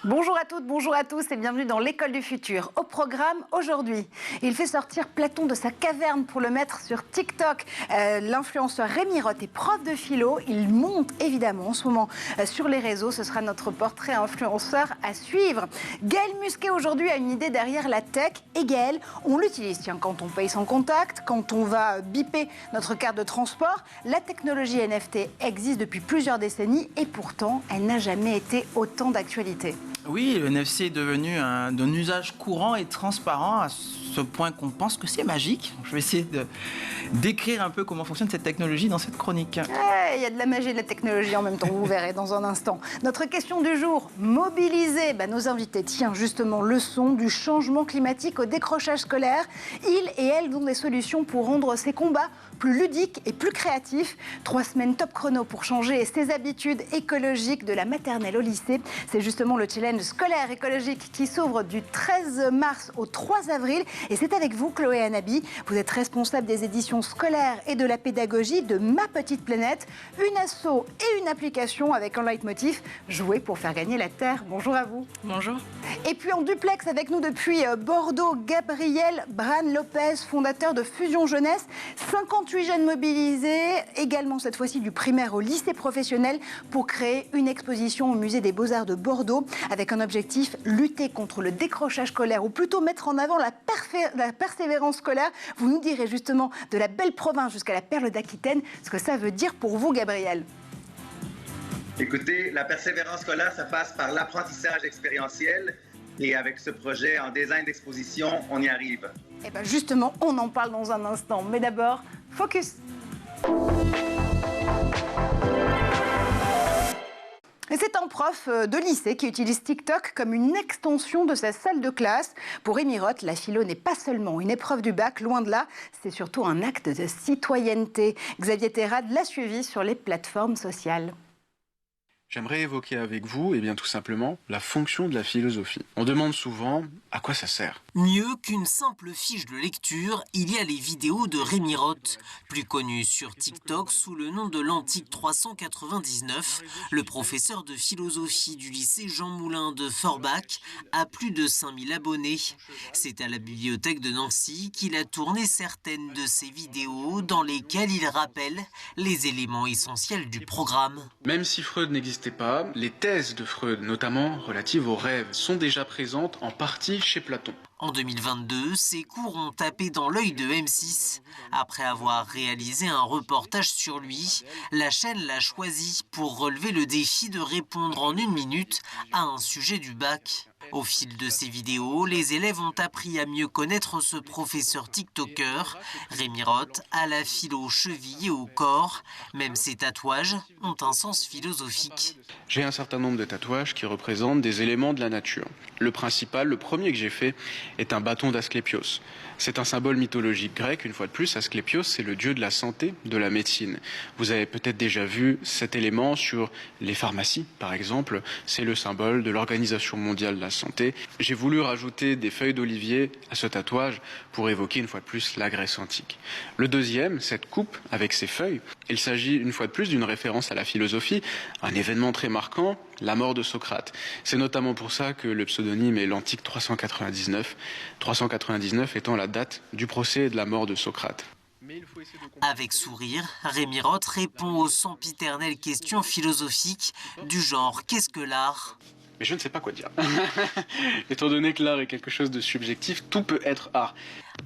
Bonjour à toutes, bonjour à tous et bienvenue dans l'école du futur. Au programme aujourd'hui, il fait sortir Platon de sa caverne pour le mettre sur TikTok. L'influenceur Rémi Roth est prof de philo. Il monte évidemment en ce moment sur les réseaux. Ce sera notre portrait influenceur à suivre. Gaël Musquet aujourd'hui a une idée derrière la tech. Et Gaël, on l'utilise quand on paye sans contact, quand on va biper notre carte de transport. La technologie NFT existe depuis plusieurs décennies et pourtant, elle n'a jamais été autant d'actualité. Oui, le NFC est devenu d'un usage courant et transparent à ce point qu'on pense que c'est magique. Je vais essayer de décrire un peu comment fonctionne cette technologie dans cette chronique. Il y a de la magie et de la technologie en même temps, vous verrez dans un instant. Notre question du jour, mobiliser nos invités. Tiens, justement, leçon du changement climatique au décrochage scolaire. Ils et elles ont des solutions pour rendre ces combats plus ludiques et plus créatifs. 3 semaines top chrono pour changer ses habitudes écologiques de la maternelle au lycée. C'est justement le challenge scolaire écologique qui s'ouvre du 13 mars au 3 avril. Et c'est avec vous, Chloé Anabi. Vous êtes responsable des éditions scolaires et de la pédagogie de Ma Petite Planète, une asso et une application avec un leitmotiv, jouer pour faire gagner la Terre. Bonjour à vous. Bonjour. Et puis en duplex avec nous depuis Bordeaux, Gabriel Bran-Lopez, fondateur de Fusion Jeunesse. 58 jeunes mobilisés, également cette fois-ci du primaire au lycée professionnel, pour créer une exposition au musée des Beaux-Arts de Bordeaux avec un objectif, lutter contre le décrochage scolaire ou plutôt mettre en avant la persévérance scolaire. Vous nous direz justement de la belle province jusqu'à la perle d'Aquitaine ce que ça veut dire pour vous, Gabriel. Écoutez, la persévérance scolaire, ça passe par l'apprentissage expérientiel. Et avec ce projet en design d'exposition, on y arrive. Et bien justement, on en parle dans un instant. Mais d'abord, focus. Et c'est un prof de lycée qui utilise TikTok comme une extension de sa salle de classe. Pour Rémi Roth, la philo n'est pas seulement une épreuve du bac, loin de là, c'est surtout un acte de citoyenneté. Xavier Terrade l'a suivi sur les plateformes sociales. J'aimerais évoquer avec vous, tout simplement, la fonction de la philosophie. On demande souvent à quoi ça sert. Mieux qu'une simple fiche de lecture, il y a les vidéos de Rémi Roth, plus connu sur TikTok sous le nom de l'Antique 399. Le professeur de philosophie du lycée Jean Moulin de Forbach a plus de 5000 abonnés. C'est à la bibliothèque de Nancy qu'il a tourné certaines de ses vidéos dans lesquelles il rappelle les éléments essentiels du programme. Même si Freud n'existe pas, les thèses de Freud, notamment relatives aux rêves, sont déjà présentes en partie chez Platon. En 2022, ces cours ont tapé dans l'œil de M6. Après avoir réalisé un reportage sur lui, la chaîne l'a choisi pour relever le défi de répondre en 1 minute à un sujet du bac. Au fil de ces vidéos, les élèves ont appris à mieux connaître ce professeur TikToker. Rémi Roth a la philo cheville et au corps. Même ses tatouages ont un sens philosophique. J'ai un certain nombre de tatouages qui représentent des éléments de la nature. Le principal, le premier que j'ai fait, est un bâton d'Asclépios. C'est un symbole mythologique grec, une fois de plus. Asclépios, c'est le dieu de la santé, de la médecine. Vous avez peut-être déjà vu cet élément sur les pharmacies, par exemple. C'est le symbole de l'Organisation mondiale de la santé. J'ai voulu rajouter des feuilles d'olivier à ce tatouage pour évoquer une fois de plus la Grèce antique. Le deuxième, cette coupe avec ses feuilles, il s'agit une fois de plus d'une référence à la philosophie, un événement très marquant, la mort de Socrate. C'est notamment pour ça que le pseudonyme est l'Antique 399, 399 étant la date du procès et de la mort de Socrate. Avec sourire, Rémi Roth répond aux sempiternelles questions philosophiques du genre « Qu'est-ce que l'art ?» Mais je ne sais pas quoi dire. Étant donné que l'art est quelque chose de subjectif, tout peut être art.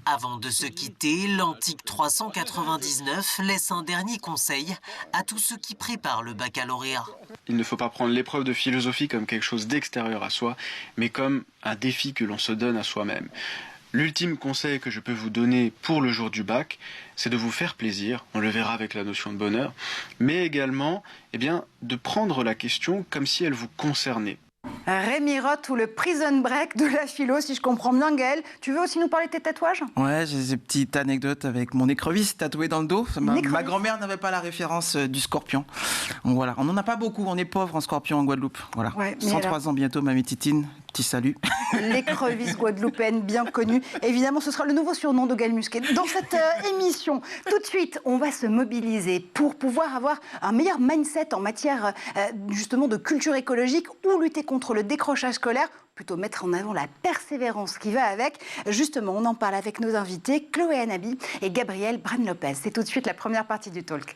Avant de se quitter, l'Antique 399 laisse un dernier conseil à tous ceux qui préparent le baccalauréat. Il ne faut pas prendre l'épreuve de philosophie comme quelque chose d'extérieur à soi, mais comme un défi que l'on se donne à soi-même. L'ultime conseil que je peux vous donner pour le jour du bac, c'est de vous faire plaisir, on le verra avec la notion de bonheur, mais également de prendre la question comme si elle vous concernait. Rémi Roth ou le prison break de la philo, si je comprends bien. Gaël, tu veux aussi nous parler de tes tatouages ? Ouais, j'ai des petites anecdotes avec mon écrevisse tatouée dans le dos. Ma grand-mère n'avait pas la référence du scorpion. Donc voilà, on n'en a pas beaucoup, on est pauvre en scorpion en Guadeloupe. Voilà. Ouais, 103 ans bientôt, ma métitine. Petit salut. L'écrevisse guadeloupéenne bien connue. Évidemment, ce sera le nouveau surnom de Gaël Musquet. Dans cette émission, tout de suite, on va se mobiliser pour pouvoir avoir un meilleur mindset en matière justement de culture écologique ou lutter contre le décrochage scolaire, plutôt mettre en avant la persévérance qui va avec. Justement, on en parle avec nos invités, Chloé Anabi et Gabriel Bran-Lopez. C'est tout de suite la première partie du talk.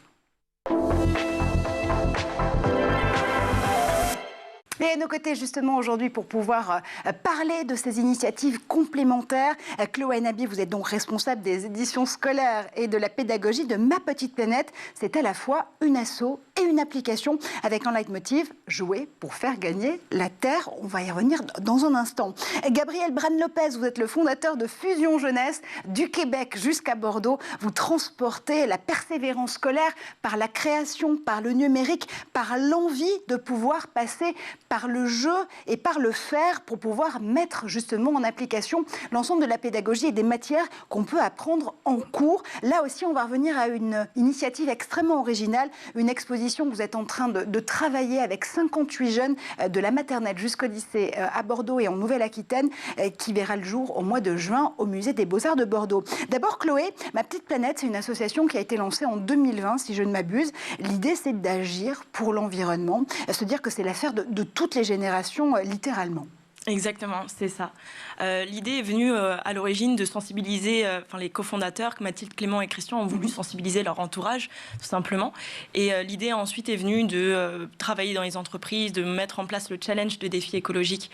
Et à nos côtés, justement, aujourd'hui, pour pouvoir parler de ces initiatives complémentaires, Chloé Anabi, vous êtes donc responsable des éditions scolaires et de la pédagogie de Ma Petite Planète. C'est à la fois une asso et une application avec un leitmotiv, jouer pour faire gagner la Terre. On va y revenir dans un instant. Gabriel Bran-Lopez, vous êtes le fondateur de Fusion Jeunesse, du Québec jusqu'à Bordeaux. Vous transportez la persévérance scolaire par la création, par le numérique, par l'envie de pouvoir passer par le jeu et par le faire pour pouvoir mettre justement en application l'ensemble de la pédagogie et des matières qu'on peut apprendre en cours. Là aussi, on va revenir à une initiative extrêmement originale, une exposition que vous êtes en train de travailler avec 58 jeunes de la maternelle jusqu'au lycée à Bordeaux et en Nouvelle-Aquitaine qui verra le jour au mois de juin au Musée des Beaux-Arts de Bordeaux. D'abord, Chloé, Ma Petite Planète, c'est une association qui a été lancée en 2020, si je ne m'abuse. L'idée, c'est d'agir pour l'environnement, se dire que c'est l'affaire de toutes les générations, littéralement. Exactement, c'est ça. L'idée est venue à l'origine de sensibiliser, les cofondateurs, Mathilde, Clément et Christian ont voulu sensibiliser leur entourage, tout simplement. Et l'idée ensuite est venue de travailler dans les entreprises, de mettre en place le challenge de défis écologiques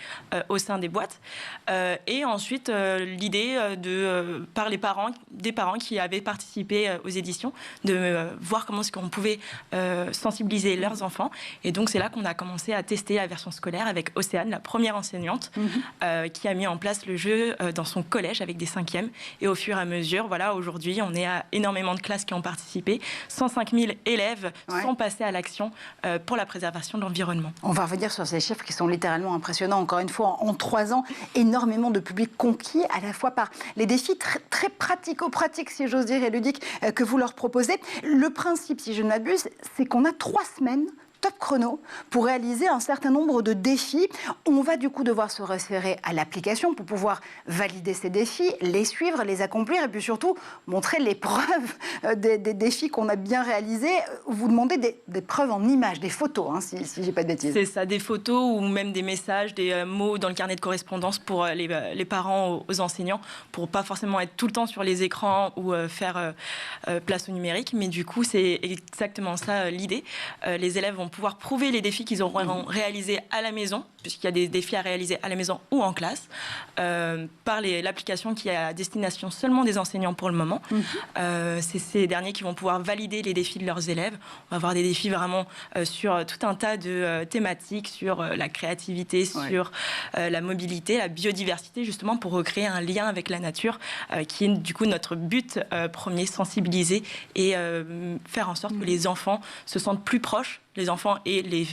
au sein des boîtes. Et ensuite, l'idée par des parents qui avaient participé aux éditions, de voir comment est-ce qu'on pouvait sensibiliser leurs enfants. Et donc, c'est là qu'on a commencé à tester la version scolaire avec Océane, la première enseignante, qui a mis en place le jeu dans son collège avec des 5e. Et au fur et à mesure, voilà, aujourd'hui, on est à énormément de classes qui ont participé. 105 000 élèves sont passés à l'action pour la préservation de l'environnement. On va revenir sur ces chiffres qui sont littéralement impressionnants. Encore une fois, en 3 ans, énormément de publics conquis, à la fois par les défis très pratico-pratiques, si j'ose dire, et ludiques que vous leur proposez. Le principe, si je ne m'abuse, c'est qu'on a 3 semaines top chrono pour réaliser un certain nombre de défis. On va du coup devoir se référer à l'application pour pouvoir valider ces défis, les suivre, les accomplir et puis surtout montrer les preuves des défis qu'on a bien réalisés. Vous demandez des preuves en images, des photos, si je n'ai pas de bêtises. C'est ça, des photos ou même des messages, des mots dans le carnet de correspondance pour les parents aux enseignants, pour pas forcément être tout le temps sur les écrans ou faire place au numérique. Mais du coup, c'est exactement ça l'idée. Les élèves vont pouvoir prouver les défis qu'ils auront réalisés à la maison, puisqu'il y a des défis à réaliser à la maison ou en classe, par l'application qui est à destination seulement des enseignants pour le moment. C'est ces derniers qui vont pouvoir valider les défis de leurs élèves. On va avoir des défis vraiment sur tout un tas de thématiques, sur la créativité, sur la mobilité, la biodiversité, justement pour recréer un lien avec la nature, qui est du coup notre but premier, sensibiliser et faire en sorte que les enfants se sentent plus proches, les enfants et les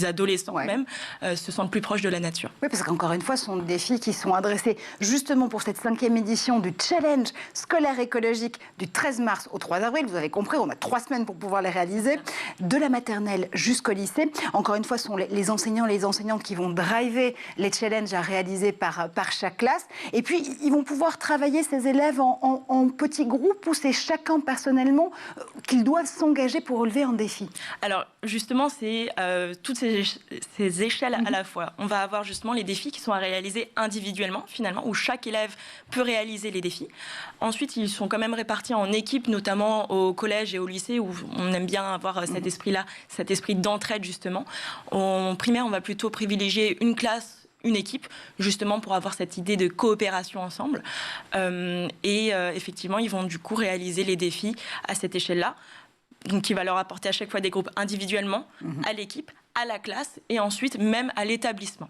adolescents même, se sentent plus proches de la nature. Oui, parce qu'encore une fois, ce sont des défis qui sont adressés justement pour cette 5e édition du Challenge scolaire écologique du 13 mars au 3 avril. Vous avez compris, on a 3 semaines pour pouvoir les réaliser, de la maternelle jusqu'au lycée. Encore une fois, ce sont les enseignants et les enseignantes qui vont driver les challenges à réaliser par chaque classe. Et puis, ils vont pouvoir travailler ces élèves en petits groupes ou c'est chacun personnellement qu'ils doivent s'engager pour relever un défi. Alors, justement, c'est toutes ces échelles à la fois. On va avoir justement les défis qui sont à réaliser individuellement, finalement, où chaque élève peut réaliser les défis. Ensuite, ils sont quand même répartis en équipes, notamment au collège et au lycée, où on aime bien avoir cet esprit-là, cet esprit d'entraide, justement. En primaire, on va plutôt privilégier une classe, une équipe, justement pour avoir cette idée de coopération ensemble. Effectivement, ils vont du coup réaliser les défis à cette échelle-là. Donc, qui va leur apporter à chaque fois des groupes individuellement, à l'équipe, à la classe et ensuite même à l'établissement.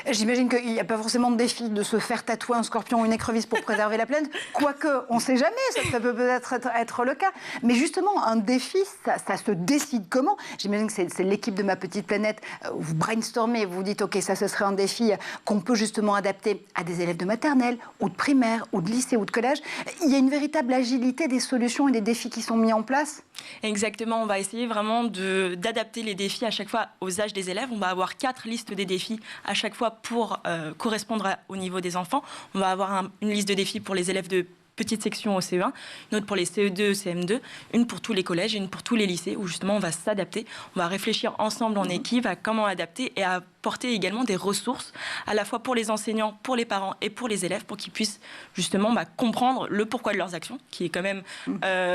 J'imagine qu'il n'y a pas forcément de défi de se faire tatouer un scorpion ou une écrevisse pour préserver la planète, quoique on ne sait jamais, ça peut peut-être être le cas. Mais justement, un défi, ça se décide comment? J'imagine que c'est l'équipe de Ma Petite Planète, vous brainstormez, vous dites ok, ça ce serait un défi qu'on peut justement adapter à des élèves de maternelle ou de primaire ou de lycée ou de collège. Il y a une véritable agilité des solutions et des défis qui sont mis en place? Exactement, on va essayer vraiment d'adapter les défis à chaque fois aux âges des élèves. On va avoir 4 listes des défis à chaque fois fois pour correspondre au niveau des enfants. On va avoir une liste de défis pour les élèves de petite section au CE1, une autre pour les CE2, CM2, une pour tous les collèges et une pour tous les lycées, où justement on va s'adapter, on va réfléchir ensemble en équipe à comment adapter et à apporter également des ressources, à la fois pour les enseignants, pour les parents et pour les élèves, pour qu'ils puissent justement comprendre le pourquoi de leurs actions, qui est quand même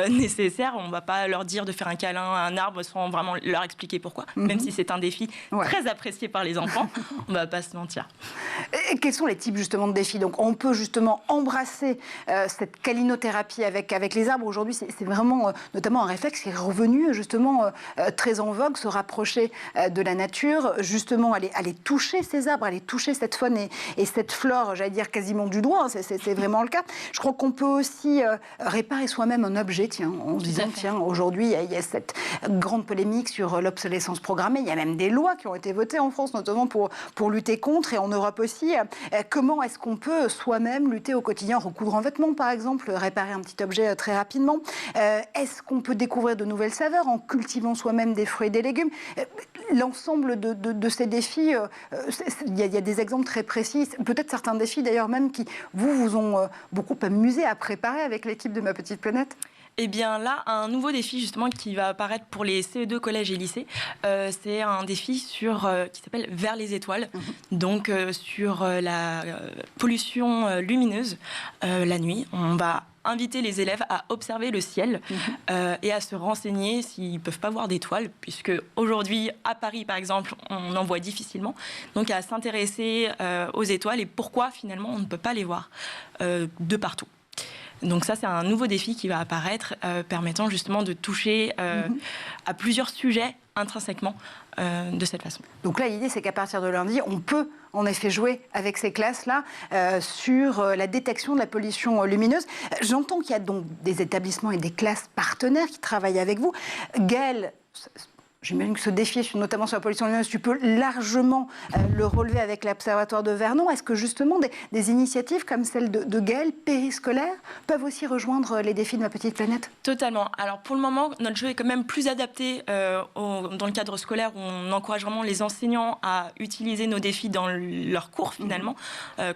nécessaire. On ne va pas leur dire de faire un câlin à un arbre sans vraiment leur expliquer pourquoi, même si c'est un défi très apprécié par les enfants, on ne va pas se mentir. Et quels sont les types justement de défis? Donc on peut justement embrasser cette câlinothérapie avec les arbres. Aujourd'hui, c'est vraiment notamment un réflexe qui est revenu justement très en vogue, se rapprocher de la nature, justement aller toucher ces arbres, aller toucher cette faune et cette flore, j'allais dire quasiment du doigt, c'est vraiment le cas. Je crois qu'on peut aussi réparer soi-même un objet, en se disant, aujourd'hui, il y a cette grande polémique sur l'obsolescence programmée, il y a même des lois qui ont été votées en France, notamment pour lutter contre, et en Europe aussi. Comment est-ce qu'on peut soi-même lutter au quotidien, recoudre un vêtement, par exemple, réparer un petit objet très rapidement? Est-ce qu'on peut découvrir de nouvelles saveurs en cultivant soi-même des fruits et des légumes? L'ensemble de ces défis, il y a des exemples très précis, peut-être certains défis d'ailleurs même qui vous ont beaucoup amusé à préparer avec l'équipe de Ma Petite Planète. Eh bien là, un nouveau défi justement qui va apparaître pour les CE2 collèges et lycées, c'est un défi qui s'appelle Vers les étoiles, donc sur la pollution lumineuse la nuit. On va inviter les élèves à observer le ciel et à se renseigner s'ils ne peuvent pas voir d'étoiles, puisque aujourd'hui, à Paris par exemple, on en voit difficilement, donc à s'intéresser aux étoiles et pourquoi finalement on ne peut pas les voir de partout. Donc ça, c'est un nouveau défi qui va apparaître, permettant justement de toucher à plusieurs sujets intrinsèquement de cette façon. Donc là, l'idée, c'est qu'à partir de lundi, on peut en effet jouer avec ces classes-là sur la détection de la pollution lumineuse. J'entends qu'il y a donc des établissements et des classes partenaires qui travaillent avec vous. Gaëlle, j'imagine que ce défi, notamment sur la pollution lumineuse, tu peux largement le relever avec l'Observatoire de Vernon. Est-ce que justement des initiatives comme celle de Gaëlle, périscolaires, peuvent aussi rejoindre les défis de Ma Petite Planète? Totalement. Alors pour le moment, notre jeu est quand même plus adapté dans le cadre scolaire, où on encourage vraiment les enseignants à utiliser nos défis dans leurs cours finalement,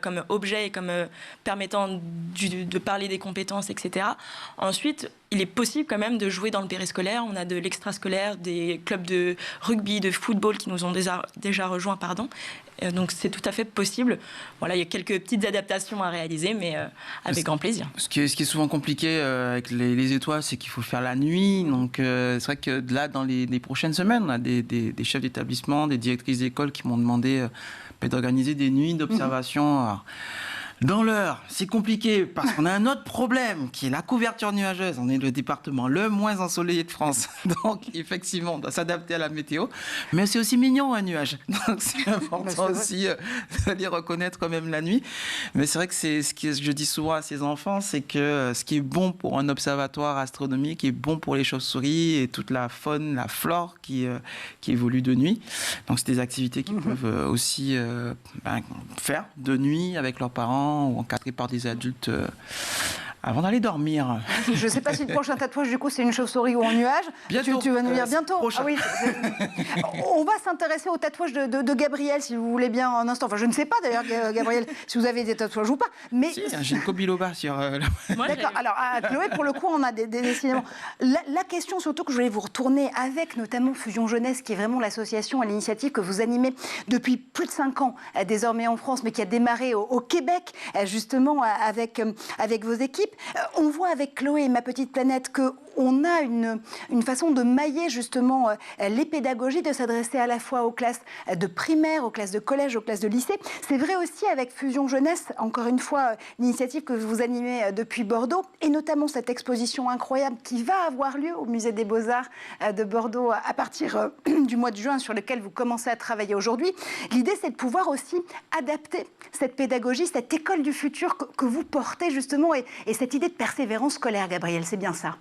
comme objet et comme permettant de parler des compétences, etc. Ensuite, il est possible quand même de jouer dans le périscolaire. On a de l'extrascolaire, des clubs de rugby, de football qui nous ont déjà rejoints. Donc c'est tout à fait possible. Voilà, il y a quelques petites adaptations à réaliser, mais avec grand plaisir. Ce qui est souvent compliqué avec les étoiles, c'est qu'il faut faire la nuit. Donc c'est vrai que là, dans les prochaines semaines, on a des chefs d'établissement, des directrices d'école qui m'ont demandé d'organiser des nuits d'observation. Alors, dans l'heure, c'est compliqué parce qu'on a un autre problème qui est la couverture nuageuse. On est le département le moins ensoleillé de France. Donc, effectivement, on doit s'adapter à la météo. Mais c'est aussi mignon, un nuage. Donc, c'est important aussi de les reconnaître quand même la nuit. Mais c'est vrai que c'est ce que je dis souvent à ces enfants, c'est que ce qui est bon pour un observatoire astronomique est bon pour les chauves-souris et toute la faune, la flore qui évolue de nuit. Donc, c'est des activités qu'ils peuvent aussi faire de nuit avec leurs parents ou encadrés par des adultes avant d'aller dormir. Je ne sais pas si le prochain tatouage, du coup, c'est une chauve-souris ou en nuage. Bientôt. Tu vas nous dire bientôt. Prochain. Ah oui, on va s'intéresser au tatouage de Gabriel, si vous voulez bien, un instant. Enfin, je ne sais pas d'ailleurs, Gabriel, si vous avez des tatouages ou pas. Mais... Si, j'ai une biloba sur... D'accord. Alors, à Chloé, pour le coup, on a des décidément. La question, surtout, que je voulais vous retourner avec, notamment, Fusion Jeunesse, qui est vraiment l'association à l'initiative que vous animez depuis plus de 5 ans, désormais en France, mais qui a démarré au Québec, justement, avec vos équipes. On voit avec Chloé et Ma Petite Planète qu'on a une façon de mailler justement les pédagogies, de s'adresser à la fois aux classes de primaire, aux classes de collège, aux classes de lycée. C'est vrai aussi avec Fusion Jeunesse, encore une fois, l'initiative que vous animez depuis Bordeaux, et notamment cette exposition incroyable qui va avoir lieu au Musée des Beaux-Arts de Bordeaux à partir du mois de juin, sur lequel vous commencez à travailler aujourd'hui. L'idée, c'est de pouvoir aussi adapter cette pédagogie, cette école du futur que vous portez justement, et cette idée de persévérance scolaire, Gabriel, c'est bien ça?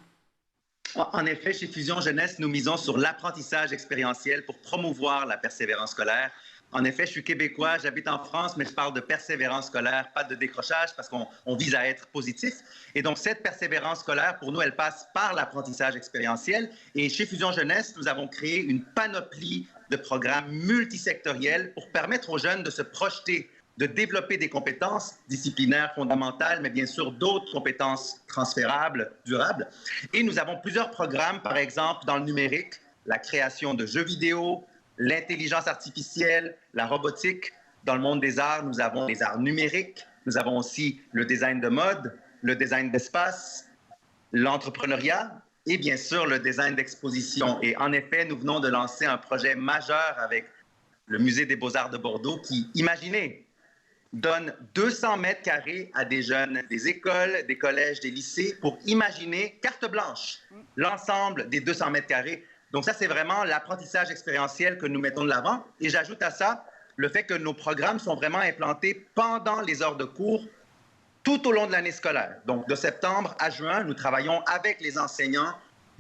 En effet, chez Fusion Jeunesse, nous misons sur l'apprentissage expérientiel pour promouvoir la persévérance scolaire. En effet, je suis québécois, j'habite en France, mais je parle de persévérance scolaire, pas de décrochage, parce qu'on vise à être positif. Et donc, cette persévérance scolaire, pour nous, elle passe par l'apprentissage expérientiel. Et chez Fusion Jeunesse, nous avons créé une panoplie de programmes multisectoriels pour permettre aux jeunes de se projeter, de développer des compétences disciplinaires fondamentales, mais bien sûr d'autres compétences transférables, durables. Et nous avons plusieurs programmes, par exemple, dans le numérique, la création de jeux vidéo, l'intelligence artificielle, la robotique. Dans le monde des arts, nous avons les arts numériques, nous avons aussi le design de mode, le design d'espace, l'entrepreneuriat et bien sûr le design d'exposition. Et en effet, nous venons de lancer un projet majeur avec le Musée des Beaux-Arts de Bordeaux qui, imaginez, donne 200 mètres carrés à des jeunes des écoles, des collèges, des lycées pour imaginer carte blanche l'ensemble des 200 mètres carrés. Donc ça, c'est vraiment l'apprentissage expérientiel que nous mettons de l'avant. Et j'ajoute à ça le fait que nos programmes sont vraiment implantés pendant les heures de cours tout au long de l'année scolaire. Donc de septembre à juin, nous travaillons avec les enseignants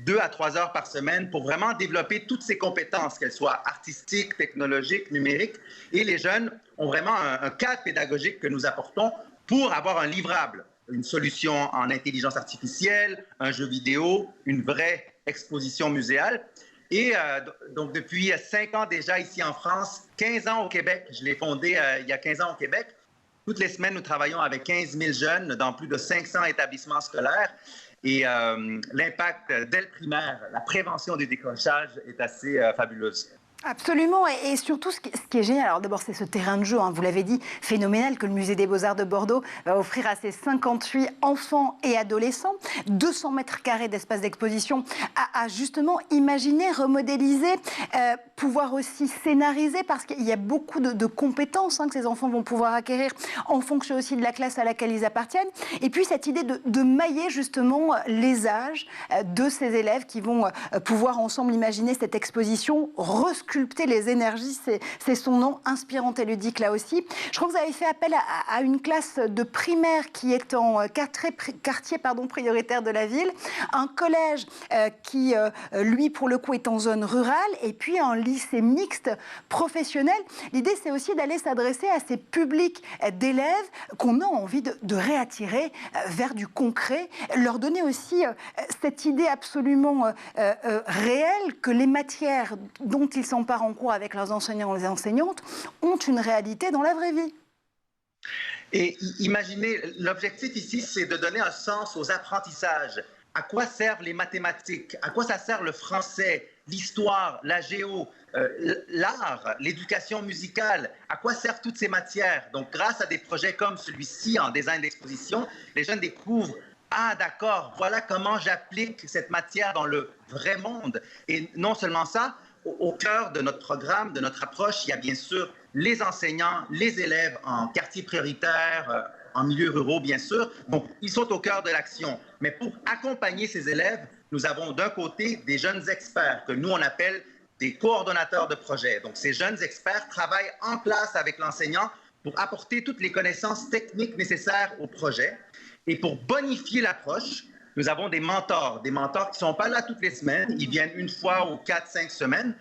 2 à 3 heures par semaine pour vraiment développer toutes ces compétences, qu'elles soient artistiques, technologiques, numériques. Et les jeunes ont vraiment un cadre pédagogique que nous apportons pour avoir un livrable, une solution en intelligence artificielle, un jeu vidéo, une vraie exposition muséale. Et donc, depuis 5 ans déjà ici en France, 15 ans au Québec, je l'ai fondé il y a 15 ans au Québec. Toutes les semaines, nous travaillons avec 15 000 jeunes dans plus de 500 établissements scolaires. Et l'impact dès le primaire, la prévention du décrochage est assez fabuleuse. Absolument, et surtout ce qui est génial, alors d'abord c'est ce terrain de jeu, hein, vous l'avez dit, phénoménal que le Musée des Beaux-Arts de Bordeaux va offrir à ses 58 enfants et adolescents, 200 mètres carrés d'espace d'exposition à justement imaginer, remodéliser, pouvoir aussi scénariser, parce qu'il y a beaucoup de compétences que ces enfants vont pouvoir acquérir en fonction aussi de la classe à laquelle ils appartiennent, et puis cette idée de mailler justement les âges de ces élèves qui vont pouvoir ensemble imaginer cette exposition, sculpter les énergies, c'est son nom, inspirante et ludique là aussi. Je crois que vous avez fait appel à une classe de primaire qui est en quartier prioritaire de la ville, un collège qui, lui, pour le coup, est en zone rurale, et puis un lycée mixte professionnel. L'idée, c'est aussi d'aller s'adresser à ces publics d'élèves qu'on a envie de réattirer vers du concret, leur donner aussi cette idée absolument réelle que les matières dont ils s'emparent en cours avec leurs enseignants et les enseignantes ont une réalité dans la vraie vie. Et imaginez, l'objectif ici, c'est de donner un sens aux apprentissages. À quoi servent les mathématiques? À quoi ça sert le français, l'histoire, la géo, l'art, l'éducation musicale? À quoi servent toutes ces matières? Donc, grâce à des projets comme celui-ci en design d'exposition, les jeunes découvrent « Ah, d'accord, voilà comment j'applique cette matière dans le vrai monde. » Et non seulement ça, au cœur de notre programme, de notre approche, il y a bien sûr les enseignants, les élèves en quartier prioritaire, en milieux ruraux, bien sûr. Donc, ils sont au cœur de l'action. Mais pour accompagner ces élèves, nous avons d'un côté des jeunes experts que nous, on appelle des coordonnateurs de projet. Donc, ces jeunes experts travaillent en classe avec l'enseignant pour apporter toutes les connaissances techniques nécessaires au projet. Et pour bonifier l'approche, nous avons des mentors qui ne sont pas là toutes les semaines. Ils viennent une fois ou 4-5 semaines.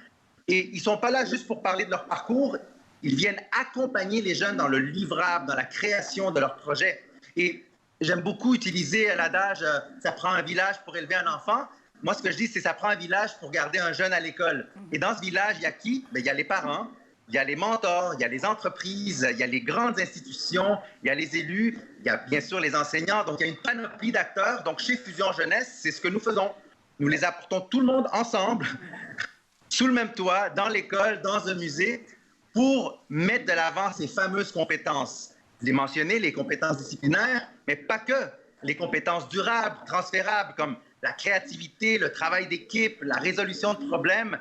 Et ils ne sont pas là juste pour parler de leur parcours. Ils viennent accompagner les jeunes dans le livrable, dans la création de leur projet. Et j'aime beaucoup utiliser l'adage « ça prend un village pour élever un enfant ». Moi, ce que je dis, c'est « ça prend un village pour garder un jeune à l'école ». Et dans ce village, il y a qui? Bien, il y a les parents, il y a les mentors, il y a les entreprises, il y a les grandes institutions, il y a les élus, il y a bien sûr les enseignants. Donc, il y a une panoplie d'acteurs. Donc, chez Fusion Jeunesse, c'est ce que nous faisons. Nous les apportons tout le monde ensemble, sous le même toit, dans l'école, dans un musée, pour mettre de l'avant ces fameuses compétences. Je l'ai mentionné, les compétences disciplinaires, mais pas que. Les compétences durables, transférables, comme la créativité, le travail d'équipe, la résolution de problèmes,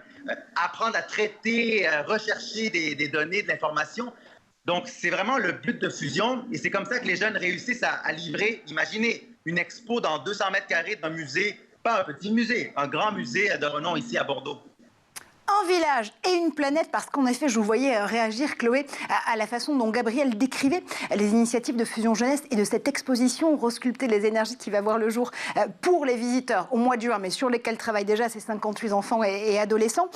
apprendre à traiter, rechercher des données, de l'information. Donc, c'est vraiment le but de Fusion, et c'est comme ça que les jeunes réussissent à livrer, imaginez, une expo dans 200 mètres carrés d'un musée, pas un petit musée, un grand musée de renom ici à Bordeaux. Un village et une planète, parce qu'en effet, je vous voyais réagir, Chloé, à la façon dont Gabriel décrivait les initiatives de Fusion Jeunesse et de cette exposition Resculpter les énergies qui va voir le jour pour les visiteurs au mois de juin, mais sur lesquels travaillent déjà ces 58 enfants et adolescents.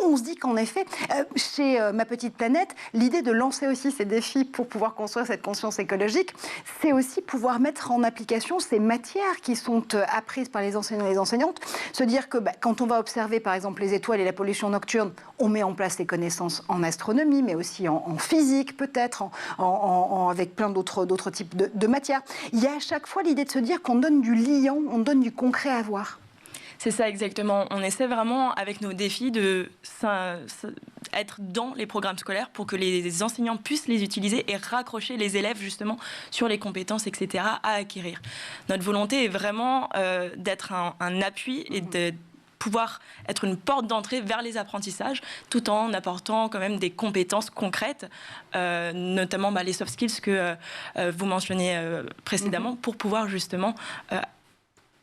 On se dit qu'en effet, chez Ma Petite Planète, l'idée de lancer aussi ces défis pour pouvoir construire cette conscience écologique, c'est aussi pouvoir mettre en application ces matières qui sont apprises par les enseignants et les enseignantes. Se dire que quand on va observer par exemple les étoiles et la pollution nocturne, on met en place les connaissances en astronomie, mais aussi en physique peut-être, avec plein d'autres types de matières. Il y a à chaque fois l'idée de se dire qu'on donne du liant, on donne du concret à voir. C'est ça exactement. On essaie vraiment avec nos défis de être dans les programmes scolaires pour que les enseignants puissent les utiliser et raccrocher les élèves justement sur les compétences, etc. à acquérir. Notre volonté est vraiment d'être un appui et de pouvoir être une porte d'entrée vers les apprentissages tout en apportant quand même des compétences concrètes, notamment les soft skills que vous mentionniez précédemment, pour pouvoir justement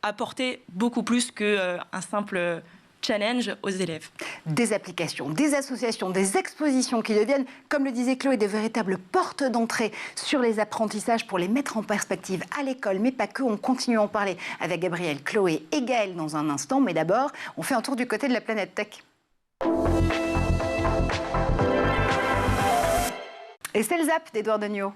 apporter beaucoup plus qu'un simple challenge aux élèves. Des applications, des associations, des expositions qui deviennent, comme le disait Chloé, de véritables portes d'entrée sur les apprentissages pour les mettre en perspective à l'école, mais pas que. On continue à en parler avec Gabriel, Chloé et Gaël dans un instant, mais d'abord, on fait un tour du côté de la planète tech. Et c'est le Zap d'Edouard Degnaud.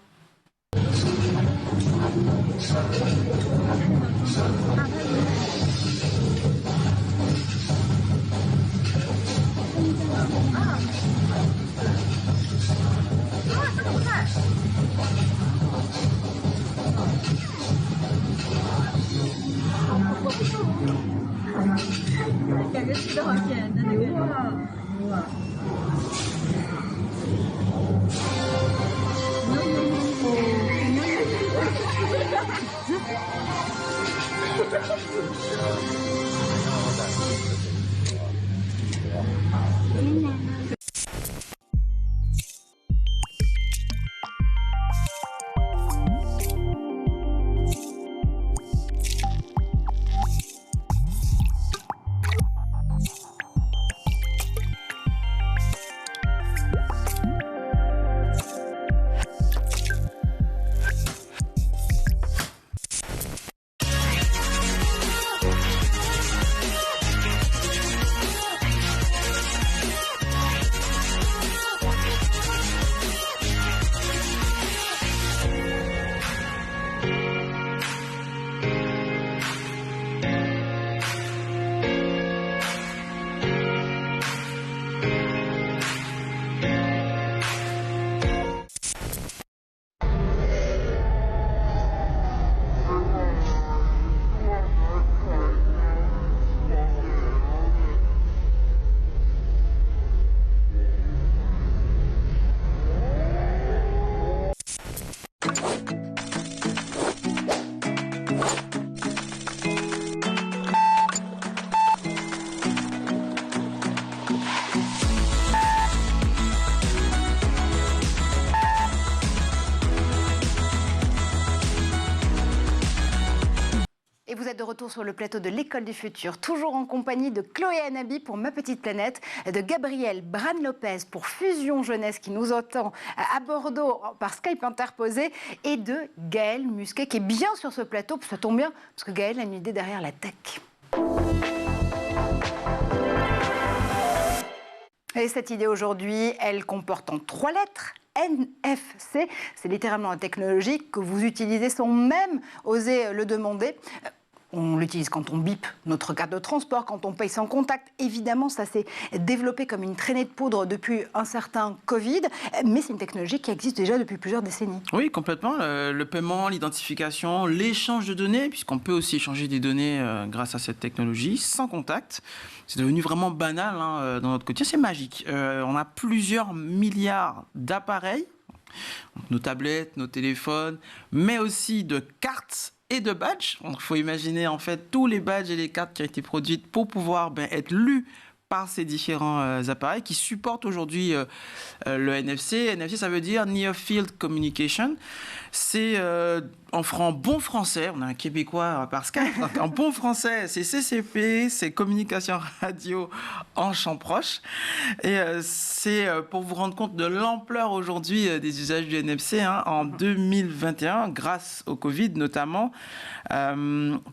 Et vous êtes de retour sur le plateau de l'École du Futur, toujours en compagnie de Chloé Anabi pour Ma Petite Planète, de Gabriel Bran-Lopez pour Fusion Jeunesse qui nous entend à Bordeaux par Skype interposé, et de Gaël Musquet qui est bien sur ce plateau, ça tombe bien parce que Gaël a une idée derrière la tech. Et cette idée aujourd'hui, elle comporte en 3 lettres. NFC, c'est littéralement la technologie que vous utilisez sans même oser le demander. On l'utilise quand on bip notre carte de transport, quand on paye sans contact. Évidemment, ça s'est développé comme une traînée de poudre depuis un certain Covid, mais c'est une technologie qui existe déjà depuis plusieurs décennies. Oui, complètement. Le paiement, l'identification, l'échange de données, puisqu'on peut aussi échanger des données grâce à cette technologie, sans contact. C'est devenu vraiment banal dans notre quotidien. C'est magique. On a plusieurs milliards d'appareils, nos tablettes, nos téléphones, mais aussi de cartes et de badges. Il faut imaginer en fait tous les badges et les cartes qui ont été produites pour pouvoir être lus par ces différents appareils qui supportent aujourd'hui le NFC. NFC, ça veut dire Near Field Communication. C'est en bon français, on a un Québécois par Skype, en bon français, c'est CCP, c'est communication radio en champ proche. Et c'est pour vous rendre compte de l'ampleur aujourd'hui des usages du NFC, en 2021, grâce au Covid notamment,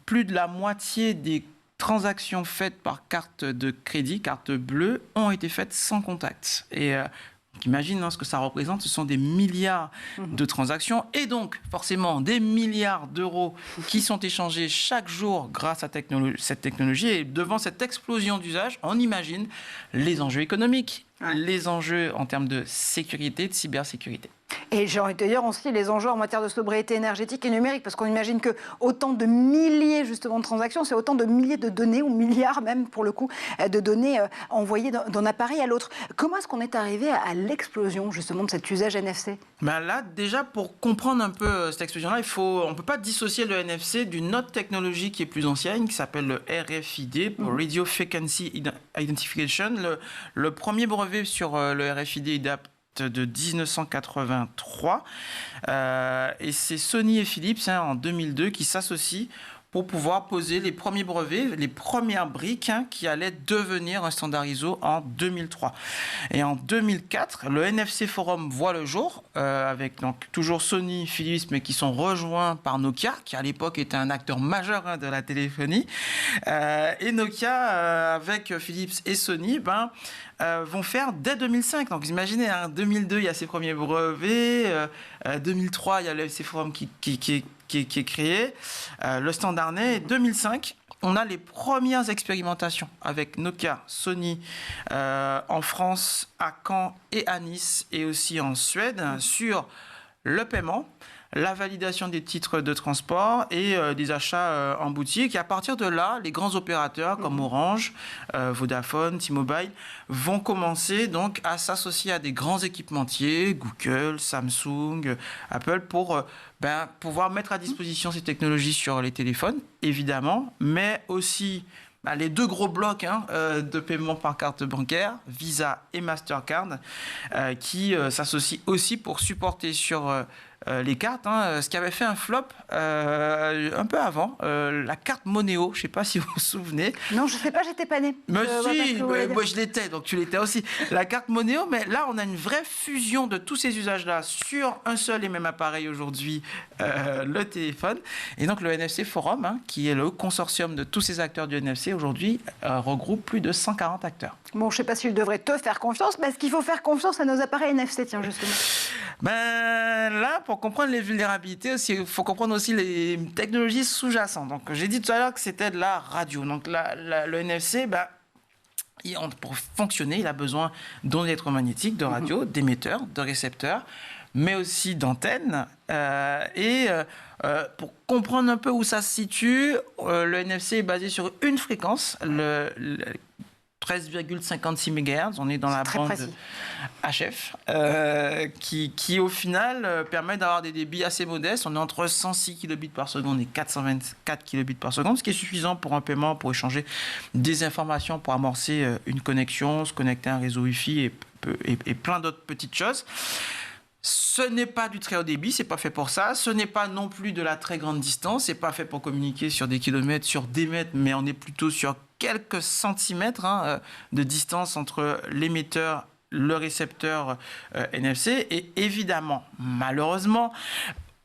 plus de la moitié des transactions faites par carte de crédit, carte bleue, ont été faites sans contact. Et donc imagine ce que ça représente, ce sont des milliards de transactions et donc forcément des milliards d'euros qui sont échangés chaque jour grâce à cette technologie. Et devant cette explosion d'usage, on imagine les enjeux économiques, les enjeux en termes de sécurité, de cybersécurité. Et j'ai envie de te dire aussi les enjeux en matière de sobriété énergétique et numérique, parce qu'on imagine que autant de milliers justement de transactions, c'est autant de milliers de données, ou milliards même pour le coup, de données envoyées d'un appareil à l'autre. Comment est-ce qu'on est arrivé à l'explosion justement de cet usage NFC ? Là, déjà, pour comprendre un peu cette explosion-là, on ne peut pas dissocier le NFC d'une autre technologie qui est plus ancienne, qui s'appelle le RFID, pour Radio Frequency Identification. Le premier brevet sur le RFID date de 1983 et c'est Sony et Philips en 2002 qui s'associent pour pouvoir poser les premiers brevets, les premières briques qui allaient devenir un standard ISO en 2003. Et en 2004, le NFC Forum voit le jour, avec donc toujours Sony, Philips, mais qui sont rejoints par Nokia, qui à l'époque était un acteur majeur de la téléphonie. Et Nokia, avec Philips et Sony, vont faire dès 2005. Donc imaginez, 2002, il y a ses premiers brevets, 2003, il y a le NFC Forum qui est créé, le standard naît. 2005, on a les premières expérimentations avec Nokia, Sony, en France, à Caen et à Nice, et aussi en Suède, sur le paiement, la validation des titres de transport et des achats en boutique. Et à partir de là, les grands opérateurs comme Orange, Vodafone, T-Mobile vont commencer donc à s'associer à des grands équipementiers, Google, Samsung, Apple, pour pouvoir mettre à disposition ces technologies sur les téléphones, évidemment, mais aussi les deux gros blocs de paiement par carte bancaire, Visa et Mastercard, qui s'associent aussi pour supporter sur les cartes, ce qui avait fait un flop un peu avant, la carte Monéo, je ne sais pas si vous vous souvenez. Non, je ne sais pas, j'étais pas née. Mais si, moi je l'étais, donc tu l'étais aussi. La carte Monéo, mais là on a une vraie fusion de tous ces usages-là sur un seul et même appareil aujourd'hui, le téléphone. Et donc le NFC Forum, qui est le consortium de tous ces acteurs du NFC aujourd'hui, regroupe plus de 140 acteurs. Bon, je ne sais pas s'il devrait te faire confiance, mais est-ce qu'il faut faire confiance à nos appareils NFC, tiens, justement ? Là, pour comprendre les vulnérabilités aussi, il faut comprendre aussi les technologies sous-jacentes. Donc, j'ai dit tout à l'heure que c'était de la radio. Donc, le NFC, pour fonctionner, il a besoin d'ondes électromagnétiques, de radio, d'émetteurs, de récepteurs, mais aussi d'antennes. Pour comprendre un peu où ça se situe, le NFC est basé sur une fréquence, le 13,56 MHz, on est dans la bande HF, qui au final permet d'avoir des débits assez modestes. On est entre 106 kbps par seconde et 424 kbps par seconde, ce qui est suffisant pour un paiement, pour échanger des informations, pour amorcer une connexion, se connecter à un réseau Wi-Fi et plein d'autres petites choses. Ce n'est pas du très haut débit, c'est pas fait pour ça. Ce n'est pas non plus de la très grande distance, c'est pas fait pour communiquer sur des kilomètres, sur des mètres, mais on est plutôt sur quelques centimètres de distance entre l'émetteur, le récepteur NFC. Et évidemment, malheureusement,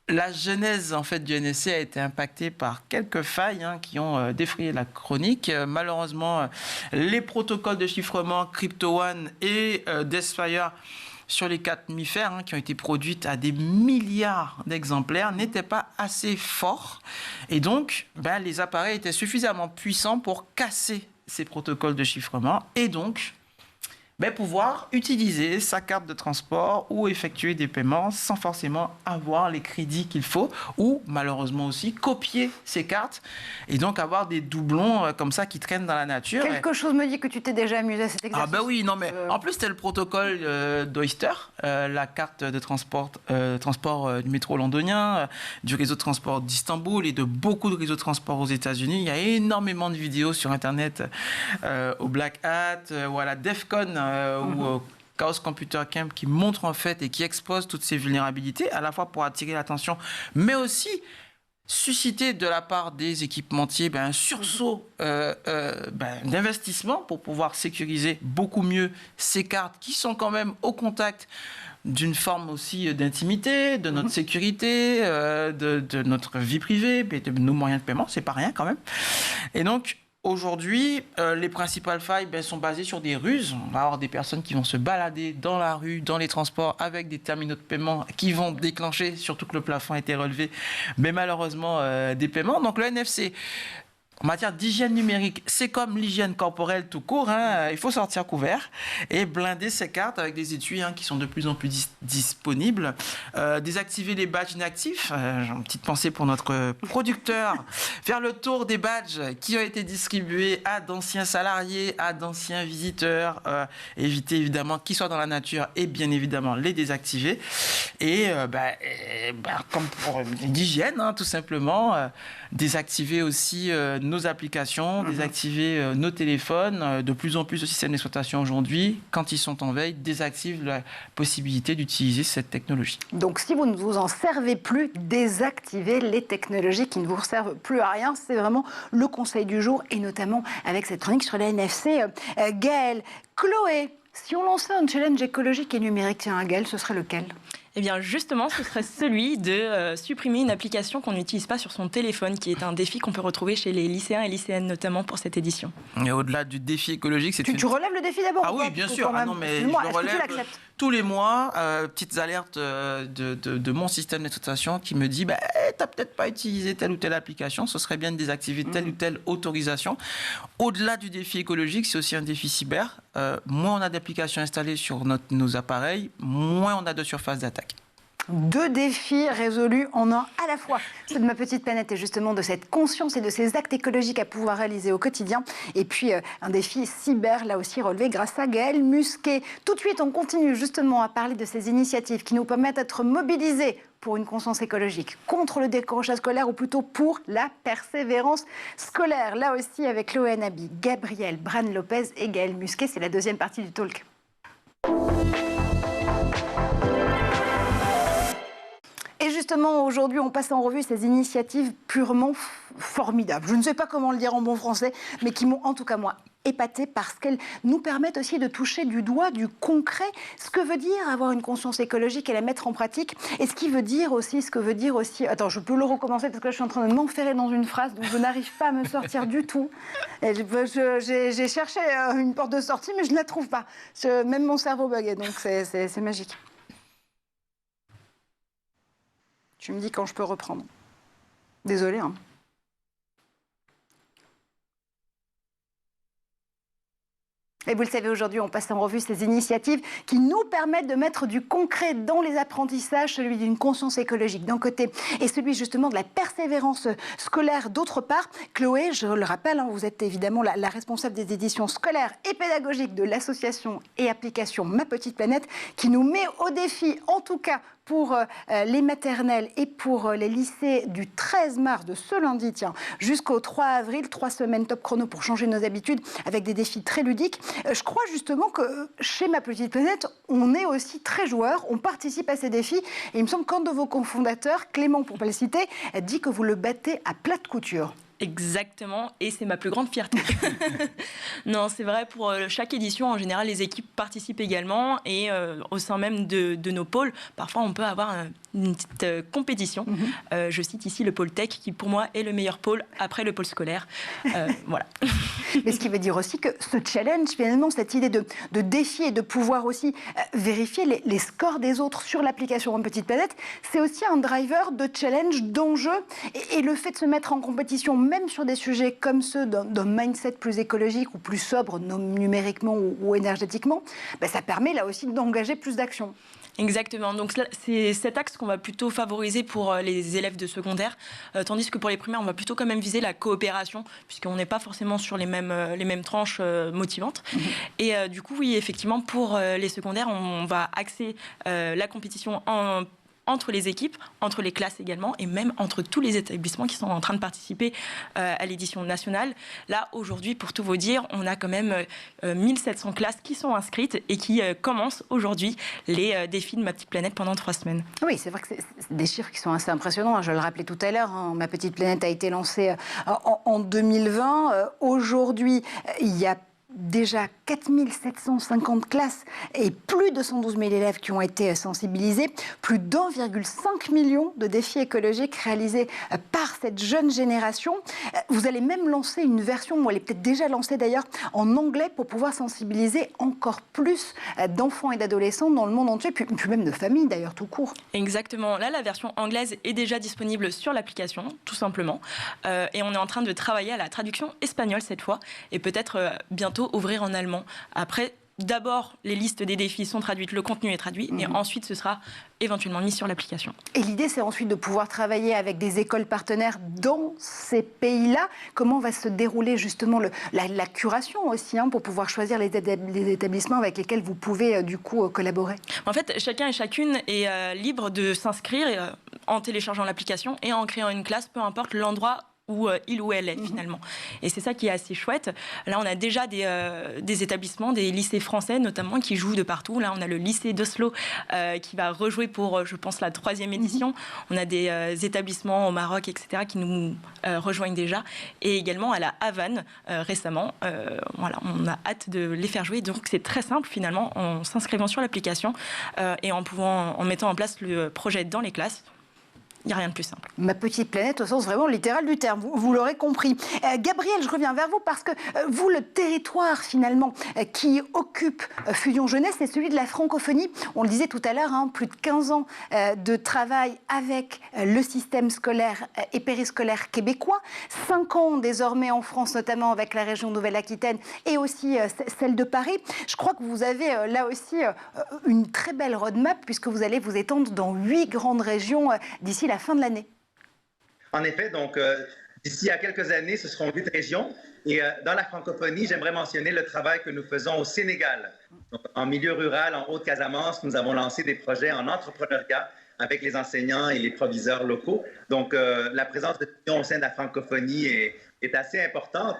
la genèse en fait du NFC a été impactée par quelques failles qui ont défrayé la chronique. Malheureusement, les protocoles de chiffrement CryptoOne et Desfire sur les 4 MIFARE qui ont été produites à des milliards d'exemplaires n'étaient pas assez forts. Et donc, les appareils étaient suffisamment puissants pour casser ces protocoles de chiffrement et donc pouvoir utiliser sa carte de transport ou effectuer des paiements sans forcément avoir les crédits qu'il faut ou malheureusement aussi copier ces cartes et donc avoir des doublons comme ça qui traînent dans la nature. Quelque chose me dit que tu t'es déjà amusé à cet exercice. Oui, non mais en plus c'était le protocole d'Oyster, la carte de transport du métro londonien, du réseau de transport d'Istanbul et de beaucoup de réseaux de transport aux États-Unis. Il y a énormément de vidéos sur Internet au Black Hat ou à la DEFCON ou au Chaos Computer Camp qui montrent en fait et qui exposent toutes ces vulnérabilités, à la fois pour attirer l'attention, mais aussi susciter de la part des équipementiers un sursaut d'investissement pour pouvoir sécuriser beaucoup mieux ces cartes qui sont quand même au contact d'une forme aussi d'intimité, de notre sécurité, de notre vie privée, de nos moyens de paiement, c'est pas rien quand même. Et donc, Aujourd'hui, les principales failles sont basées sur des ruses. On va avoir des personnes qui vont se balader dans la rue, dans les transports, avec des terminaux de paiement qui vont déclencher, surtout que le plafond a été relevé, mais malheureusement des paiements. Donc le NFC, en matière d'hygiène numérique, c'est comme l'hygiène corporelle tout court. Il faut sortir couvert et blinder ses cartes avec des étuis qui sont de plus en plus disponibles. Désactiver les badges inactifs. J'ai une petite pensée pour notre producteur. Faire le tour des badges qui ont été distribués à d'anciens salariés, à d'anciens visiteurs. Éviter évidemment qu'ils soient dans la nature et bien évidemment les désactiver. Et comme pour l'hygiène, tout simplement, désactiver aussi nos applications, désactiver nos téléphones. De plus en plus de systèmes d'exploitation aujourd'hui, quand ils sont en veille, désactivent la possibilité d'utiliser cette technologie. Donc si vous ne vous en servez plus, désactivez les technologies qui ne vous servent plus à rien. C'est vraiment le conseil du jour, et notamment avec cette chronique sur la NFC. Gaëlle, Chloé, si on lançait un challenge écologique et numérique, tiens, Gaëlle, ce serait lequel ? Eh bien, justement, ce serait celui de supprimer une application qu'on n'utilise pas sur son téléphone, qui est un défi qu'on peut retrouver chez les lycéens et lycéennes, notamment pour cette édition. Et au-delà du défi écologique, c'est tu relèves le défi d'abord? Ah oui, bien sûr. Non, mais je le relève tous les mois. Petites alertes de mon système d'exploitation qui me dit t'as peut-être pas utilisé telle ou telle application, ce serait bien de désactiver telle ou telle autorisation. Au-delà du défi écologique, c'est aussi un défi cyber. Moins on a d'applications installées sur nos appareils, moins on a de surface d'attaque. 2 défis résolus en un à la fois. C'est de Ma Petite Planète et justement de cette conscience et de ces actes écologiques à pouvoir réaliser au quotidien. Et puis un défi cyber, là aussi relevé grâce à Gaëlle Musquet. Tout de suite, on continue justement à parler de ces initiatives qui nous permettent d'être mobilisés pour une conscience écologique, contre le décrochage scolaire ou plutôt pour la persévérance scolaire. Là aussi avec Chloé Nabi, Gabriel Bran-Lopez et Gaëlle Musquet. C'est la deuxième partie du talk. Et justement, aujourd'hui, on passe en revue ces initiatives purement formidables. Je ne sais pas comment le dire en bon français, mais qui m'ont en tout cas, moi, épatée parce qu'elles nous permettent aussi de toucher du doigt, du concret, ce que veut dire avoir une conscience écologique et la mettre en pratique. Et ce que veut dire aussi... Attends, je peux le recommencer parce que là, je suis en train de m'enferrer dans une phrase dont je n'arrive pas à me sortir du tout. J'ai cherché une porte de sortie, mais je ne la trouve pas. Même mon cerveau buguait, donc c'est magique. Tu me dis quand je peux reprendre. Désolée, hein. Et vous le savez, aujourd'hui, on passe en revue ces initiatives qui nous permettent de mettre du concret dans les apprentissages, celui d'une conscience écologique d'un côté et celui justement de la persévérance scolaire d'autre part. Chloé, je le rappelle, vous êtes évidemment la responsable des éditions scolaires et pédagogiques de l'association et application Ma Petite Planète, qui nous met au défi, en tout cas pour les maternelles et pour les lycées, du 13 mars, de ce lundi, jusqu'au 3 avril, 3 semaines top chrono pour changer nos habitudes avec des défis très ludiques. Je crois justement que chez Ma Petite Planète, on est aussi très joueurs, on participe à ces défis. Et il me semble qu'un de vos cofondateurs, Clément, pour ne pas le citer, dit que vous le battez à plate couture. Exactement, et c'est ma plus grande fierté. Non, c'est vrai, pour chaque édition, en général, les équipes participent également, et au sein même de nos pôles, parfois on peut avoir une petite compétition. Je cite ici le pôle tech, qui pour moi est le meilleur pôle après le pôle scolaire. Voilà. Mais ce qui veut dire aussi que ce challenge, finalement, cette idée de défi et de pouvoir aussi vérifier les scores des autres sur l'application Ma Petite Planète, c'est aussi un driver de challenge, d'enjeu, et le fait de se mettre en compétition, même sur des sujets comme ceux d'un mindset plus écologique ou plus sobre numériquement ou énergétiquement, ça permet là aussi d'engager plus d'actions. Exactement, donc c'est cet axe qu'on va plutôt favoriser pour les élèves de secondaire, tandis que pour les primaires, on va plutôt quand même viser la coopération, puisqu'on n'est pas forcément sur les mêmes tranches motivantes. Et du coup, oui, effectivement, pour les secondaires, on va axer la compétition entre les équipes, entre les classes également, et même entre tous les établissements qui sont en train de participer à l'édition nationale. Là, aujourd'hui, pour tout vous dire, on a quand même 1700 classes qui sont inscrites et qui commencent aujourd'hui les défis de Ma Petite Planète pendant 3 semaines. Oui, c'est vrai que c'est des chiffres qui sont assez impressionnants. Je le rappelais tout à l'heure, Ma Petite Planète a été lancée en 2020. Aujourd'hui, il y a déjà 4750 classes et plus de 112 000 élèves qui ont été sensibilisés, plus d'1,5 million de défis écologiques réalisés par cette jeune génération. Vous allez même lancer une version, ou elle est peut-être déjà lancée d'ailleurs, en anglais pour pouvoir sensibiliser encore plus d'enfants et d'adolescents dans le monde entier, puis même de familles d'ailleurs tout court. Exactement. Là, la version anglaise est déjà disponible sur l'application, tout simplement. Et on est en train de travailler à la traduction espagnole cette fois, et peut-être bientôt ouvrir en allemand. Après, d'abord, les listes des défis sont traduites, le contenu est traduit, et ensuite, ce sera éventuellement mis sur l'application. Et l'idée, c'est ensuite de pouvoir travailler avec des écoles partenaires dans ces pays-là. Comment va se dérouler justement la curation aussi, pour pouvoir choisir les établissements avec lesquels vous pouvez du coup collaborer? En fait, chacun et chacune est libre de s'inscrire en téléchargeant l'application et en créant une classe, peu importe l'endroit où il ou elle est finalement. Et c'est ça qui est assez chouette. Là, on a déjà des établissements, des lycées français notamment, qui jouent de partout. Là, on a le lycée d'Oslo qui va rejouer pour, je pense, la 3e édition. On a des établissements au Maroc, etc., qui nous rejoignent déjà. Et également à la Havane récemment. Voilà, on a hâte de les faire jouer. Donc, c'est très simple finalement, en s'inscrivant sur l'application et en mettant en place le projet dans les classes. Il n'y a rien de plus simple. Ma petite planète au sens vraiment littéral du terme, vous l'aurez compris. Gabriel, je reviens vers vous parce que vous, le territoire finalement qui occupe Fusion Jeunesse, c'est celui de la francophonie. On le disait tout à l'heure, plus de 15 ans de travail avec le système scolaire et périscolaire québécois. 5 ans désormais en France, notamment avec la région Nouvelle-Aquitaine et aussi celle de Paris. Je crois que vous avez là aussi une très belle roadmap puisque vous allez vous étendre dans 8 grandes régions d'ici la fin de l'année. En effet, donc d'ici à quelques années, ce seront 8 régions. Et dans la francophonie, j'aimerais mentionner le travail que nous faisons au Sénégal. Donc, en milieu rural, en Haute-Casamance, nous avons lancé des projets en entrepreneuriat avec les enseignants et les proviseurs locaux. Donc, la présence de Fusion au sein de la francophonie est assez importante.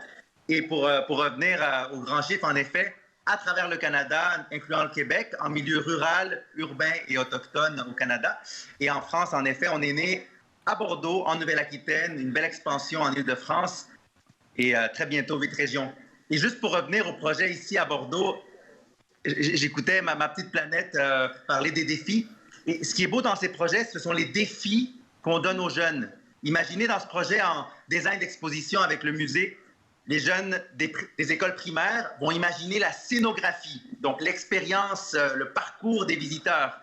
Et pour revenir au grand chiffre, en effet, à travers le Canada, incluant le Québec, en milieu rural, urbain et autochtone au Canada. Et en France, en effet, on est né à Bordeaux, en Nouvelle-Aquitaine, une belle expansion en Île-de-France et très bientôt 8 régions. Et juste pour revenir au projet ici à Bordeaux, j'écoutais ma petite planète parler des défis. Et ce qui est beau dans ces projets, ce sont les défis qu'on donne aux jeunes. Imaginez dans ce projet en design d'exposition avec le musée, les jeunes des écoles primaires vont imaginer la scénographie, donc l'expérience, le parcours des visiteurs.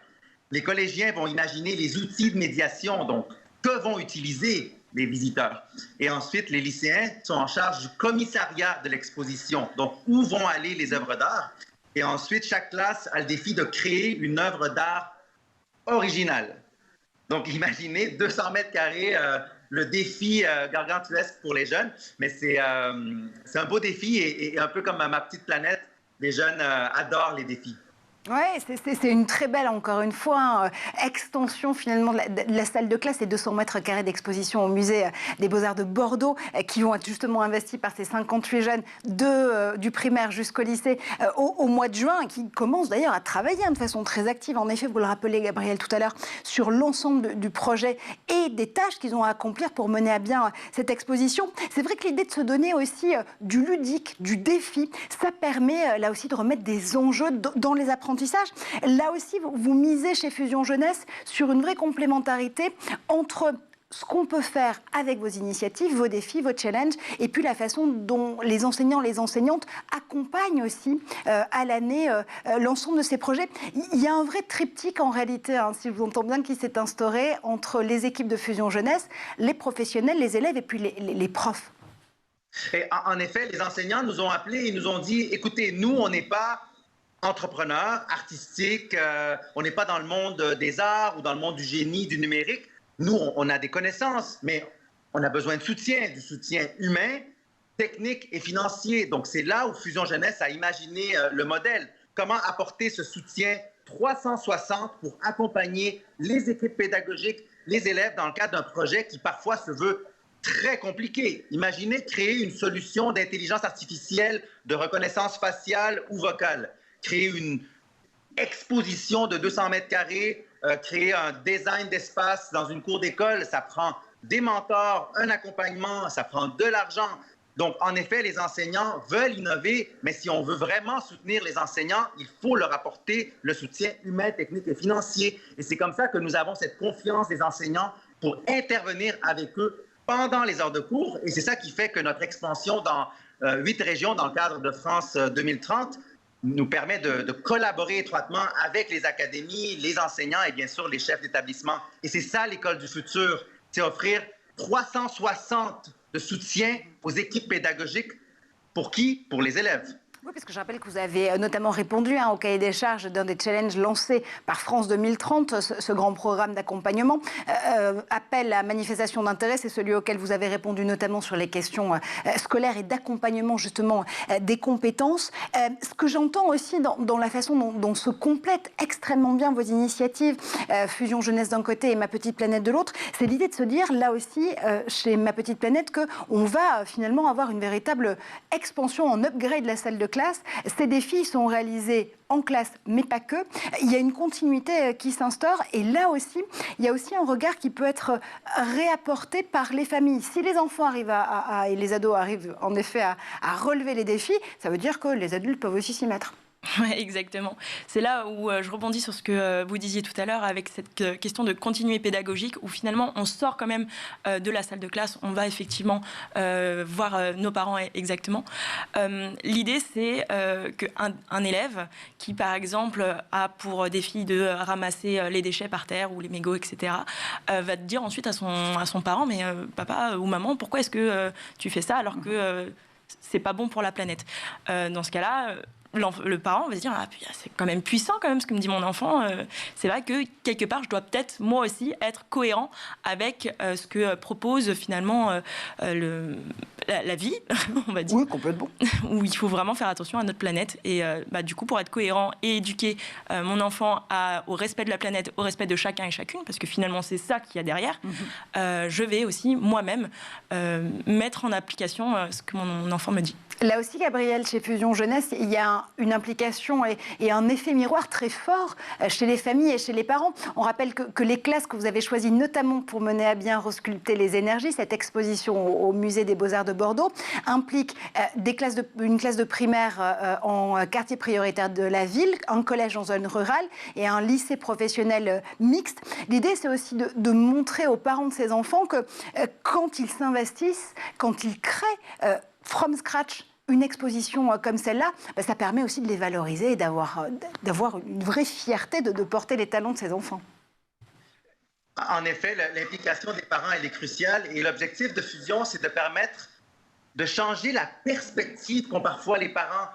Les collégiens vont imaginer les outils de médiation, donc que vont utiliser les visiteurs. Et ensuite, les lycéens sont en charge du commissariat de l'exposition, donc où vont aller les œuvres d'art. Et ensuite, chaque classe a le défi de créer une œuvre d'art originale. Donc, imaginez 200 mètres carrés, le défi gargantuesque pour les jeunes, mais c'est un beau défi et un peu comme ma petite planète, les jeunes adorent les défis. Oui, c'est une très belle, encore une fois, extension finalement de la salle de classe et 200 mètres carrés d'exposition au musée des Beaux-Arts de Bordeaux qui vont être justement investis par ces 58 jeunes du primaire jusqu'au lycée au mois de juin, qui commencent d'ailleurs à travailler de façon très active. En effet, vous le rappelez, Gabriel, tout à l'heure, sur l'ensemble du projet et des tâches qu'ils ont à accomplir pour mener à bien cette exposition. C'est vrai que l'idée de se donner aussi du ludique, du défi, ça permet là aussi de remettre des enjeux dans les apprentissages. Là aussi, vous misez chez Fusion Jeunesse sur une vraie complémentarité entre ce qu'on peut faire avec vos initiatives, vos défis, vos challenges, et puis la façon dont les enseignants, les enseignantes accompagnent aussi à l'année l'ensemble de ces projets. Il y a un vrai triptyque en réalité, si je vous entends bien, qui s'est instauré entre les équipes de Fusion Jeunesse, les professionnels, les élèves et puis les profs. Et en effet, les enseignants nous ont appelés et nous ont dit, écoutez, nous, on n'est pas entrepreneurs, artistiques, on n'est pas dans le monde des arts ou dans le monde du génie, du numérique. Nous, on a des connaissances, mais on a besoin de soutien, du soutien humain, technique et financier. Donc, c'est là où Fusion Jeunesse a imaginé le modèle. Comment apporter ce soutien 360 pour accompagner les équipes pédagogiques, les élèves dans le cadre d'un projet qui parfois se veut très compliqué. Imaginez créer une solution d'intelligence artificielle, de reconnaissance faciale ou vocale. Créer une exposition de 200 mètres carrés, créer un design d'espace dans une cour d'école, ça prend des mentors, un accompagnement, ça prend de l'argent. Donc, en effet, les enseignants veulent innover, mais si on veut vraiment soutenir les enseignants, il faut leur apporter le soutien humain, technique et financier. Et c'est comme ça que nous avons cette confiance des enseignants pour intervenir avec eux pendant les heures de cours. Et c'est ça qui fait que notre expansion dans 8 régions dans le cadre de France 2030 nous permet de collaborer étroitement avec les académies, les enseignants et bien sûr les chefs d'établissement. Et c'est ça l'école du futur, c'est offrir 360 de soutien aux équipes pédagogiques. Pour qui? Pour les élèves. Oui, parce que je rappelle que vous avez notamment répondu au cahier des charges d'un des challenges lancés par France 2030, ce grand programme d'accompagnement. Appel à manifestation d'intérêt, c'est celui auquel vous avez répondu notamment sur les questions scolaires et d'accompagnement justement des compétences. Ce que j'entends aussi dans la façon dont se complètent extrêmement bien vos initiatives, Fusion Jeunesse d'un côté et Ma Petite Planète de l'autre, c'est l'idée de se dire là aussi chez Ma Petite Planète qu'on va finalement avoir une véritable expansion en upgrade de la salle de classe. Ces défis sont réalisés en classe, mais pas que. Il y a une continuité qui s'instaure et là aussi, il y a aussi un regard qui peut être réapporté par les familles. Si les enfants arrivent et les ados arrivent en effet à relever les défis, ça veut dire que les adultes peuvent aussi s'y mettre. Ouais, exactement. C'est là où je rebondis sur ce que vous disiez tout à l'heure avec cette question de continuité pédagogique où finalement on sort quand même de la salle de classe, on va effectivement voir nos parents exactement. L'idée c'est qu'un élève qui par exemple a pour défi de ramasser les déchets par terre ou les mégots, etc., va te dire ensuite à son parent, mais papa ou maman, pourquoi est-ce que tu fais ça alors que c'est pas bon pour la planète? Dans ce cas-là, le parent va se dire c'est quand même puissant quand même ce que me dit mon enfant. C'est vrai que quelque part je dois peut-être moi aussi être cohérent avec ce que propose finalement la vie, on va dire. Oui, complètement. Où il faut vraiment faire attention à notre planète et du coup pour être cohérent et éduquer mon enfant au respect de la planète, au respect de chacun et chacune, parce que finalement c'est ça qu'il y a derrière. Je vais aussi moi-même mettre en application ce que mon enfant me dit. Là aussi, Gabrielle, chez Fusion Jeunesse, il y a une implication et un effet miroir très fort chez les familles et chez les parents. On rappelle que les classes que vous avez choisies, notamment pour mener à bien resculpter les énergies, cette exposition au Musée des Beaux-Arts de Bordeaux, implique une classe de primaire en quartier prioritaire de la ville, un collège en zone rurale et un lycée professionnel mixte. L'idée, c'est aussi de montrer aux parents de ces enfants que quand ils s'investissent, quand ils créent from scratch une exposition comme celle-là, ça permet aussi de les valoriser et d'avoir une vraie fierté de porter les talents de ces enfants. En effet, l'implication des parents, elle est cruciale et l'objectif de Fusion, c'est de permettre de changer la perspective qu'ont parfois les parents.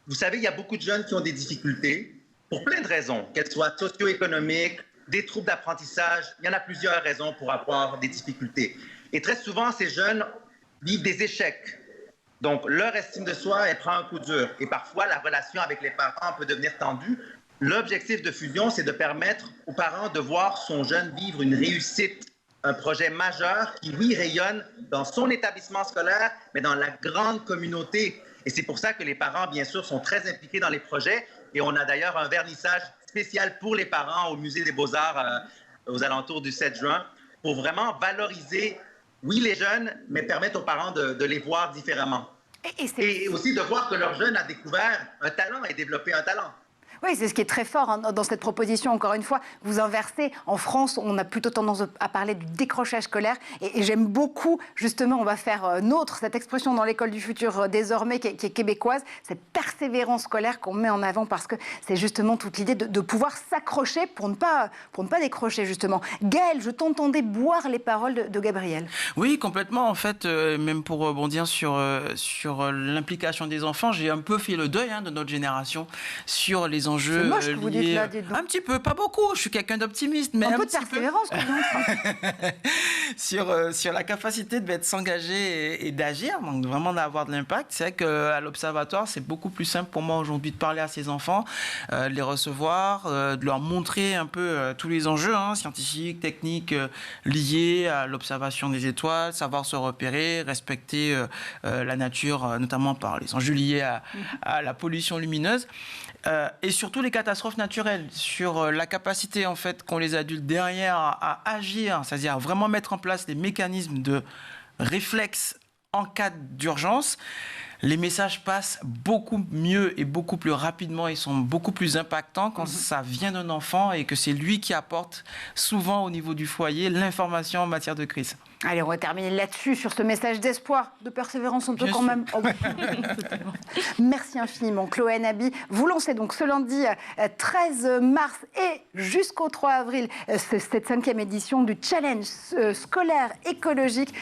Vous savez, il y a beaucoup de jeunes qui ont des difficultés pour plein de raisons, qu'elles soient socio-économiques, des troubles d'apprentissage. Il y en a plusieurs raisons pour avoir des difficultés. Et très souvent, ces jeunes vivent des échecs. Donc, leur estime de soi, elle prend un coup dur. Et parfois, la relation avec les parents peut devenir tendue. L'objectif de Fusion, c'est de permettre aux parents de voir son jeune vivre une réussite, un projet majeur qui, oui, rayonne dans son établissement scolaire, mais dans la grande communauté. Et c'est pour ça que les parents, bien sûr, sont très impliqués dans les projets. Et on a d'ailleurs un vernissage spécial pour les parents au Musée des Beaux-Arts aux alentours du 7 juin pour vraiment valoriser, oui, les jeunes, mais permettre aux parents de les voir différemment. Et aussi de voir que leur jeune a découvert un talent et développé un talent. Oui, c'est ce qui est très fort dans cette proposition. Encore une fois, vous inversez. En France, on a plutôt tendance à parler du décrochage scolaire. Et j'aime beaucoup, justement, on va faire nôtre cette expression dans l'école du futur désormais qui est québécoise, cette persévérance scolaire qu'on met en avant parce que c'est justement toute l'idée de pouvoir s'accrocher pour ne pas décrocher, justement. Gaël, je t'entendais boire les paroles de Gabrielle. Oui, complètement. En fait, même pour rebondir sur l'implication des enfants, j'ai un peu fait le deuil de notre génération sur les enjeux. C'est moche que vous dites là, dites donc. Un petit peu, pas beaucoup. Je suis quelqu'un d'optimiste, mais un peu de petit persévérance, quand même. sur la capacité de s'engager et d'agir, donc vraiment d'avoir de l'impact. C'est vrai qu'à l'Observatoire, c'est beaucoup plus simple pour moi aujourd'hui de parler à ces enfants, de les recevoir, de leur montrer un peu tous les enjeux scientifiques, techniques liés à l'observation des étoiles, savoir se repérer, respecter la nature, notamment par les enjeux liés à la pollution lumineuse. Et surtout les catastrophes naturelles, sur la capacité en fait qu'ont les adultes derrière à agir, c'est-à-dire à vraiment mettre en place des mécanismes de réflexe en cas d'urgence, les messages passent beaucoup mieux et beaucoup plus rapidement et sont beaucoup plus impactants quand ça vient d'un enfant et que c'est lui qui apporte souvent au niveau du foyer l'information en matière de crise. Allez, on va terminer là-dessus, sur ce message d'espoir, de persévérance, on peut quand même... Oh. Merci infiniment, Chloé Nabi. Vous lancez donc ce lundi 13 mars et jusqu'au 3 avril cette 5e édition du challenge scolaire écologique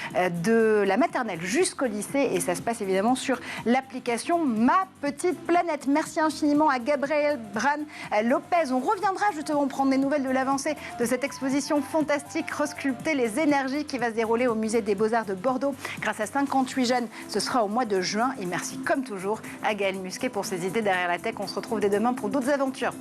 de la maternelle jusqu'au lycée. Et ça se passe évidemment sur l'application Ma Petite Planète. Merci infiniment à Gabriel Bran-Lopez. On reviendra justement prendre des nouvelles de l'avancée de cette exposition fantastique, Resculpter les énergies, qui va se dérouler au musée des Beaux-Arts de Bordeaux grâce à 58 jeunes. Ce sera au mois de juin. Et merci comme toujours à Gaël Musquet pour ses idées derrière la tech. On se retrouve dès demain pour d'autres aventures.